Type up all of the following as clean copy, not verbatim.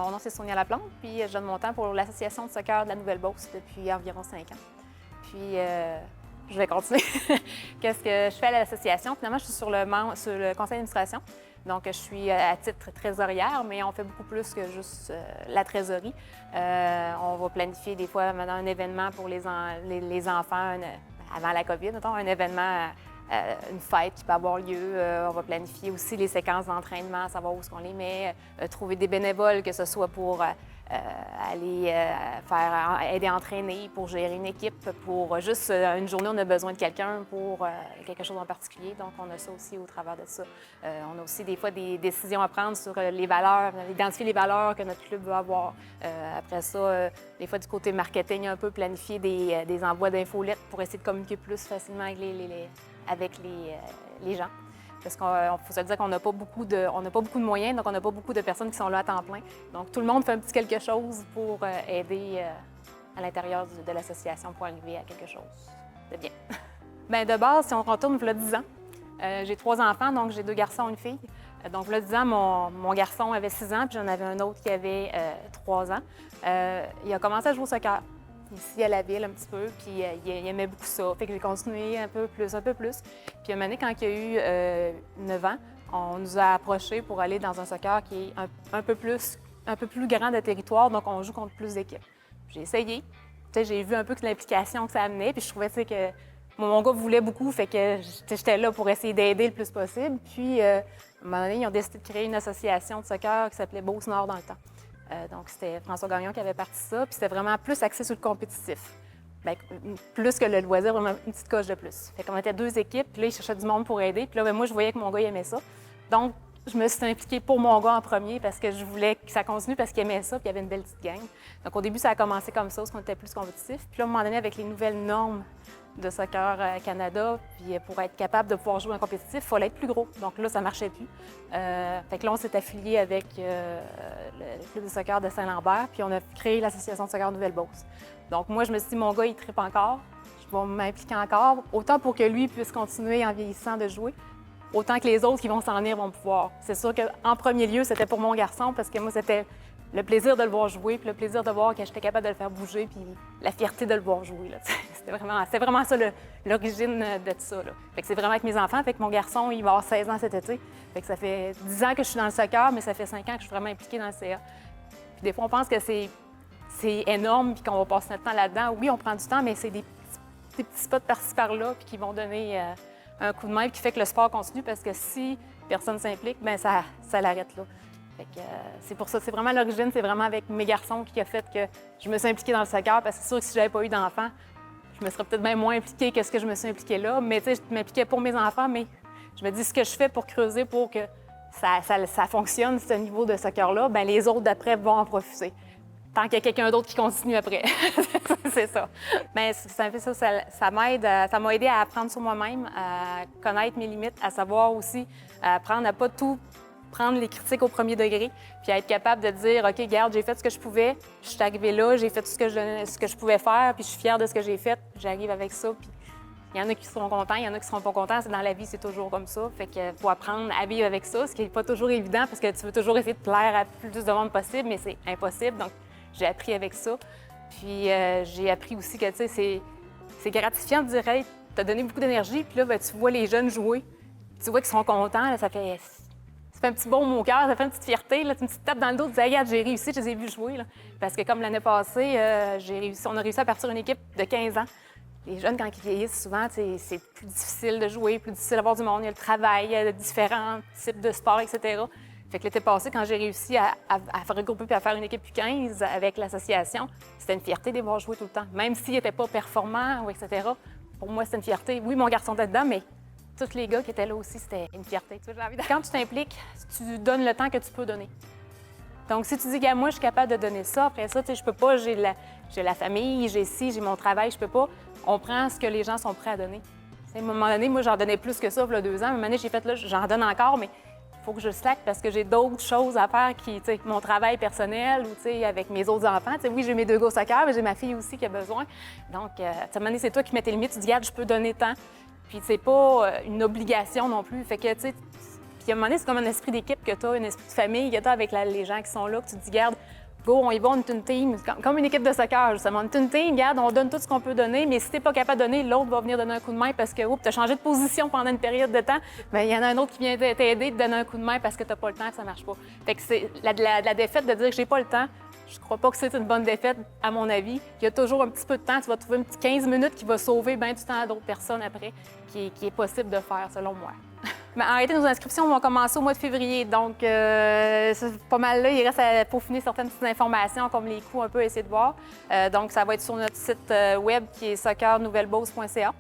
Mon nom, c'est Sonia Laplante, puis je donne mon temps pour l'Association de soccer de la Nouvelle-Beauce depuis environ 5 ans. Puis, je vais continuer. Qu'est-ce que je fais à l'association? Finalement, je suis sur le conseil d'administration. Donc, je suis à titre trésorière, mais on fait beaucoup plus que juste la trésorerie. On va planifier des fois maintenant un événement pour les enfants avant la COVID, mettons, un événement, une fête qui peut avoir lieu. On va planifier aussi les séquences d'entraînement, savoir où est-ce qu'on les met, trouver des bénévoles, que ce soit pour aller aider à entraîner, pour gérer une équipe, pour juste une journée, on a besoin de quelqu'un pour quelque chose en particulier. Donc, on a ça aussi au travers de ça. On a aussi des fois des décisions à prendre sur les valeurs, identifier les valeurs que notre club veut avoir. Après ça, des fois, du côté marketing, un peu planifier des envois d'infolettes pour essayer de communiquer plus facilement avec les gens. Parce qu'il faut se dire qu'on n'a pas beaucoup de moyens, donc on n'a pas beaucoup de personnes qui sont là à temps plein. Donc, tout le monde fait un petit quelque chose pour aider à l'intérieur de l'association pour arriver à quelque chose de bien. Bien, de base, si on retourne il y a 10 ans, j'ai 3 enfants, donc j'ai 2 garçons et une fille. Donc, il y a 10 ans, mon garçon avait 6 ans, puis j'en avais un autre qui avait 3 ans. Il a commencé à jouer au soccer ici à la ville un petit peu, puis il aimait beaucoup ça. Fait que j'ai continué un peu plus. Puis une année, quand il a eu 9 ans, on nous a approchés pour aller dans un soccer qui est un peu plus grand de territoire, donc on joue contre plus d'équipes. J'ai essayé. J'ai vu un peu que l'implication que ça amenait, puis je trouvais que mon gars voulait beaucoup, fait que j'étais là pour essayer d'aider le plus possible. Puis, à un moment donné, ils ont décidé de créer une association de soccer qui s'appelait Beauce Nord dans le temps. Donc, c'était François Gagnon qui avait parti ça, puis c'était vraiment plus axé sur le compétitif. Bien, plus que le loisir, vraiment une petite coche de plus. Fait qu'on était 2 équipes, puis là, ils cherchaient du monde pour aider. Puis là, bien, moi, je voyais que mon gars, il aimait ça. Donc, je me suis impliquée pour mon gars en premier parce que je voulais que ça continue parce qu'il aimait ça, puis il y avait une belle petite gang. Donc, au début, ça a commencé comme ça, parce qu'on était plus compétitif. Puis là, à un moment donné, avec les nouvelles normes de Soccer Canada, puis pour être capable de pouvoir jouer en compétitif, il fallait être plus gros. Donc là, ça ne marchait plus. Fait que là, on s'est affilié avec le club de soccer de Saint-Lambert, puis on a créé l'Association de soccer Nouvelle-Beauce. Donc moi, je me suis dit, mon gars, il trippe encore, je vais m'impliquer encore, autant pour que lui puisse continuer en vieillissant de jouer, autant que les autres qui vont s'en venir vont pouvoir. C'est sûr qu'en premier lieu, c'était pour mon garçon, parce que moi, c'était le plaisir de le voir jouer, puis le plaisir de voir que j'étais capable de le faire bouger, puis la fierté de le voir jouer. C'était vraiment ça l'origine de tout ça. Là. Fait que c'est vraiment avec mes enfants. Fait que mon garçon, il va avoir 16 ans cet été. Fait que ça fait 10 ans que je suis dans le soccer, mais ça fait 5 ans que je suis vraiment impliquée dans le CA. Puis des fois, on pense que c'est énorme, puis qu'on va passer notre temps là-dedans. Oui, on prend du temps, mais c'est des petits spots par-ci, par-là, puis qui vont donner un coup de main, qui fait que le sport continue, parce que si personne s'implique, bien, ça l'arrête là. C'est pour ça, c'est vraiment l'origine, c'est vraiment avec mes garçons qui a fait que je me suis impliquée dans le soccer, parce que c'est sûr que si j'avais pas eu d'enfants, je me serais peut-être bien moins impliquée que ce que je me suis impliquée là. Mais tu sais, je m'impliquais pour mes enfants, mais je me dis ce que je fais pour creuser pour que ça fonctionne, ce niveau de soccer-là, bien les autres d'après vont en profiter. Tant qu'il y a quelqu'un d'autre qui continue après. C'est ça. Bien, ça m'a aidé à apprendre sur moi-même, à connaître mes limites, à savoir aussi, à apprendre à pas tout prendre les critiques au premier degré, puis à être capable de dire, OK, regarde, j'ai fait ce que je pouvais, je suis arrivée là, j'ai fait tout ce que je pouvais faire, puis je suis fière de ce que j'ai fait, j'arrive avec ça, puis il y en a qui seront contents, il y en a qui seront pas contents, dans la vie, c'est toujours comme ça, fait qu'il faut apprendre à vivre avec ça, ce qui n'est pas toujours évident, parce que tu veux toujours essayer de plaire à plus de monde possible, mais c'est impossible, donc j'ai appris avec ça, puis j'ai appris aussi que, tu sais, c'est gratifiant de dire, hey, t'as donné beaucoup d'énergie, puis là, ben, tu vois les jeunes jouer, tu vois qu'ils sont contents, là, ça fait un petit baume au cœur, ça fait une petite fierté, là, une petite tape dans le dos, de dire, regarde, j'ai réussi, je les ai vus jouer. Là. Parce que comme l'année passée, on a réussi à partir une équipe de 15 ans. Les jeunes, quand ils vieillissent, souvent, c'est plus difficile de jouer, plus difficile d'avoir du monde. Il y a le travail, il y a différents types de sports, etc. Fait que l'été passé, quand j'ai réussi à faire regrouper et à faire une équipe U15 avec l'association, c'était une fierté de les voir jouer tout le temps. Même s'ils n'étaient pas performants, ou etc., pour moi, c'était une fierté. Oui, mon garçon était dedans, mais tous les gars qui étaient là aussi, c'était une fierté. Quand tu t'impliques, tu donnes le temps que tu peux donner. Donc, si tu dis, moi, je suis capable de donner ça, après ça, je peux pas, j'ai la famille, j'ai ci, j'ai mon travail, je peux pas. On prend ce que les gens sont prêts à donner. À un moment donné, moi, j'en donnais plus que ça, il y a 2 ans. À un moment donné, j'ai fait, là, j'en donne encore, mais il faut que je slack parce que j'ai d'autres choses à faire mon travail personnel ou, avec mes autres enfants. Oui, j'ai mes 2 gars au soccer, mais j'ai ma fille aussi qui a besoin. Donc, à un moment donné, c'est toi qui mets tes limites. Tu dis, je peux donner tant. Puis c'est pas une obligation non plus. Fait que, Puis à un moment donné, c'est comme un esprit d'équipe que tu as, un esprit de famille que tu as avec les gens qui sont là, que tu te dis, garde, go, on y va, on est une team, comme une équipe de soccer, justement. On est une team, regarde, on donne tout ce qu'on peut donner, mais si tu n'es pas capable de donner, l'autre va venir donner un coup de main parce que tu as changé de position pendant une période de temps. Bien, il y en a un autre qui vient t'aider, te donner un coup de main parce que tu n'as pas le temps et ça ne marche pas. Fait que c'est la défaite de dire que j'ai pas le temps. Je crois pas que c'est une bonne défaite, à mon avis. Il y a toujours un petit peu de temps. Tu vas trouver un petit 15 minutes qui va sauver bien du temps à d'autres personnes après, qui est possible de faire, selon moi. Mais en réalité, nos inscriptions vont commencer au mois de février. Donc, c'est pas mal là. Il reste à peaufiner certaines petites informations, comme les coûts, un peu, essayer de voir. Donc, ça va être sur notre site web qui est soccernouvellebourse.ca.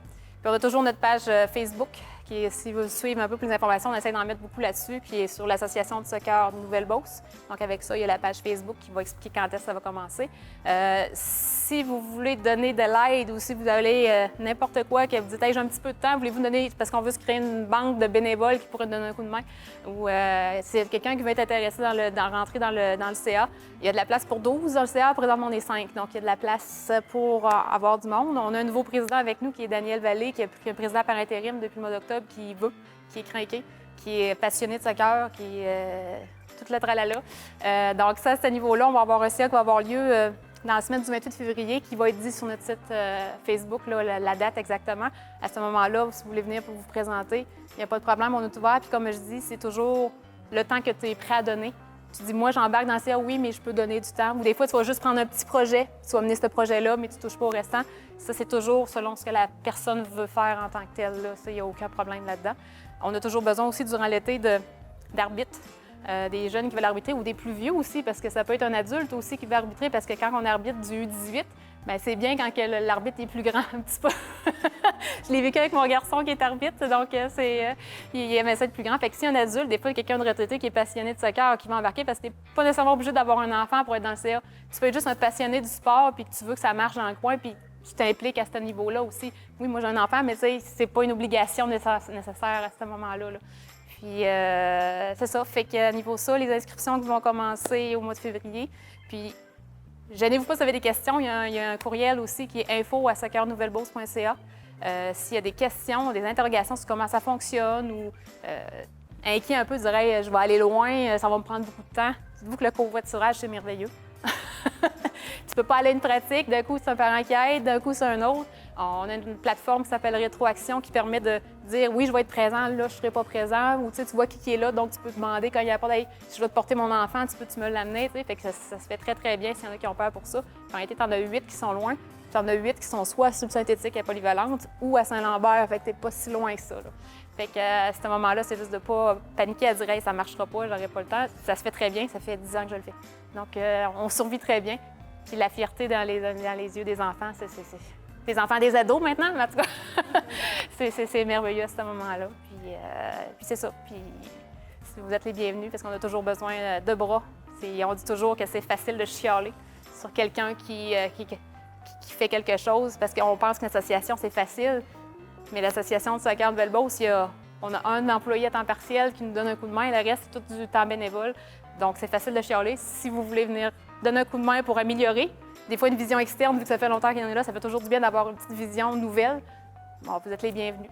Puis, on a toujours notre page Facebook, qui est, si vous suivez un peu plus d'informations, on essaie d'en mettre beaucoup là-dessus, puis sur l'Association de soccer Nouvelle-Beauce. Donc, avec ça, il y a la page Facebook qui va expliquer quand est-ce que ça va commencer. Si vous voulez donner de l'aide ou si vous avez n'importe quoi, que vous dites hey, j'ai un petit peu de temps, voulez-vous donner, parce qu'on veut se créer une banque de bénévoles qui pourrait donner un coup de main, ou c'est quelqu'un qui veut être intéressé rentrer dans le CA, il y a de la place pour 12 dans le CA, présentement on est 5, donc il y a de la place pour avoir du monde. On a un nouveau président avec nous qui est Daniel Vallée, qui est président par intérim depuis le mois d'octobre, qui est craqué, qui est passionné de soccer, qui est tout le tralala. Donc ça, à ce niveau-là, on va avoir un CA qui va avoir lieu dans la semaine du 28 février, qui va être dit sur notre site Facebook, là, la date exactement. À ce moment-là, si vous voulez venir pour vous présenter, il n'y a pas de problème, on est ouvert. Puis comme je dis, c'est toujours le temps que tu es prêt à donner. Tu dis, moi, j'embarque dans le CA, oui, mais je peux donner du temps. Ou des fois, tu vas juste prendre un petit projet, tu vas mener ce projet-là, mais tu ne touches pas au restant. Ça, c'est toujours selon ce que la personne veut faire en tant que telle. Là. Ça, il n'y a aucun problème là-dedans. On a toujours besoin aussi, durant l'été, d'arbitres. Des jeunes qui veulent arbitrer ou des plus vieux aussi, parce que ça peut être un adulte aussi qui veut arbitrer, parce que quand on arbitre du U18, bien, c'est bien quand l'arbitre est plus grand, un petit peu. Je l'ai vécu avec mon garçon qui est arbitre, donc il aimait ça être plus grand. Fait que si un adulte, des fois, quelqu'un de retraité qui est passionné de soccer, qui va embarquer, parce que tu n'es pas nécessairement obligé d'avoir un enfant pour être dans le CA. Tu peux être juste un passionné du sport, puis que tu veux que ça marche dans le coin, puis tu t'impliques à ce niveau-là aussi. Oui, moi, j'ai un enfant, mais c'est pas une obligation nécessaire à ce moment-là. Là. Puis, c'est ça. Fait qu'à niveau ça, les inscriptions qui vont commencer au mois de février. Puis, gênez-vous pas si vous avez des questions. Il y a un courriel aussi qui est info@soccernouvellebourse.ca. S'il y a des questions, des interrogations sur comment ça fonctionne ou inquiet un peu, je dirais je vais aller loin, ça va me prendre beaucoup de temps. Dites-vous que le covoiturage, c'est merveilleux. Tu peux pas aller à une pratique, d'un coup, c'est un parent qui aide, d'un coup, c'est un autre. On a une plateforme qui s'appelle Rétroaction qui permet de dire oui, je vais être présent, là, je ne serai pas présent. Ou tu vois qui est là, donc tu peux demander quand il n'y a pas hey, si je vais te porter mon enfant, tu me l'amener. Fait que ça se fait très, très bien s'il y en a qui ont peur pour ça. En réalité, tu en as 8 qui sont loin. Tu en as 8 qui sont soit sur le synthétique à Polyvalente ou à Saint-Lambert. Fait que tu n'es pas si loin que ça. Là. Fait que à ce moment-là, c'est juste de ne pas paniquer à dire hey, ça ne marchera pas, j'aurai pas le temps. Ça se fait très bien, ça fait 10 ans que je le fais. Donc, on survit très bien. Puis la fierté dans les yeux des enfants, c'est des enfants, des ados maintenant, mais en tout cas, c'est merveilleux à ce moment-là. Puis c'est ça. Puis si vous êtes les bienvenus, parce qu'on a toujours besoin de bras. On dit toujours que c'est facile de chialer sur quelqu'un qui fait quelque chose, parce qu'on pense qu'une association, c'est facile. Mais l'association de soccer Nouvelle-Beauce, on a un employé à temps partiel qui nous donne un coup de main, le reste, c'est tout du temps bénévole. Donc, c'est facile de chialer. Si vous voulez venir donner un coup de main pour améliorer, des fois, une vision externe, vu que ça fait longtemps qu'il y en a là, ça fait toujours du bien d'avoir une petite vision nouvelle. Bon, vous êtes les bienvenus.